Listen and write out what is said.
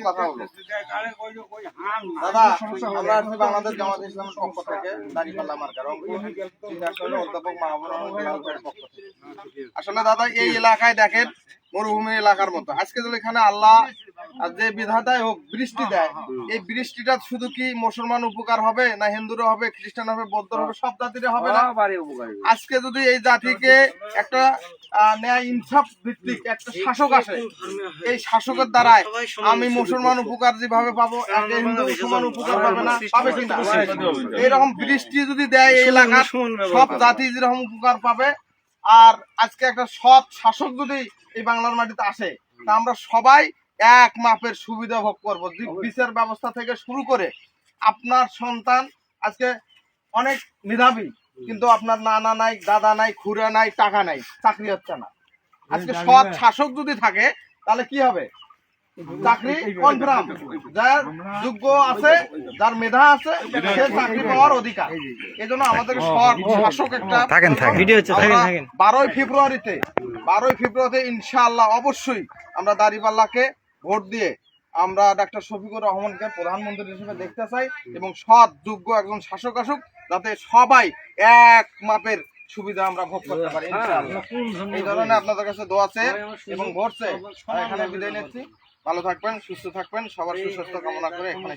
কথা হলো দাদা, আমরা আছি বাংলাদেশ জামাত ইসলামের পক্ষ থেকে দাঁড়িপাল্লা মার্কা রংপুর অধ্যাপক মাহবুব রহমানের পক্ষ থেকে। আসলে দাদা এই এলাকায় দেখেন মরুভূমি এলাকার মতো, আজকে যদি এখানে আল্লাহ যে বিধাতায় হোক বৃষ্টি দেয়, এই বৃষ্টিটা শুধু কি মুসলমান উপকার হবে না হিন্দুরা হবে, খ্রিস্টান হবে, বৌদ্ধ হবে, সব জাতির হবে না? আজকে যদি এই জাতিকে একটা ন্যায় ইনসাফ ভিত্তিক একটা শাসক আসে, এই শাসকের দ্বারাই আমি মুসলমান উপকার যেভাবে পাবো হিন্দু মুসলমান উপকার পাবে না, পাবে কিনা? এইরকম বৃষ্টি যদি দেয় এই এলাকার সব জাতি যেরকম উপকার পাবে। আর আজকে একটা সৎ শাসক যদি এই বাংলার মাটিতে আসে, তা আমরা সবাই এক মাপের সুবিধা ভোগ করবো। বিচার ব্যবস্থা থেকে শুরু করে আপনার সন্তান আজকে অনেক মেধাবী, কিন্তু আপনার নানা নাই, দাদা নাই, খুড়া নাই, টাকা নাই, চাকরি হচ্ছে না। আজকে সৎ শাসক যদি থাকে তাহলে কি হবে? চাকরি কনফার্ম, যার যোগ্য আছে, যার মেধা আছে, সে চাকরি পাওয়ার অধিকার। এই জন্য আমাদের সৎ শাসক একটা 12ই ফেব্রুয়ারিতে ইনশাআল্লাহ অবশ্যই আমরা দাঁড়িপাল্লাকে ভোট দিয়ে আমরা ডাক্তার শফিকুর রহমানকে প্রধানমন্ত্রী হিসেবে দেখতে চাই, এবং সৎ যোগ্য একজন শাসক আসুক, যাতে সবাই এক মাপের সুবিধা আমরা ভোগ করতে পারি ইনশাআল্লাহ। এই ধরনের আপনাদের কাছে দোয়া আছে এবং ভোট চাই। এখানে বিদায় নিচ্ছি। ভালো থাকবেন, সুস্থ থাকবেন, সবার সুস্বাস্থ্য কামনা করে এখানে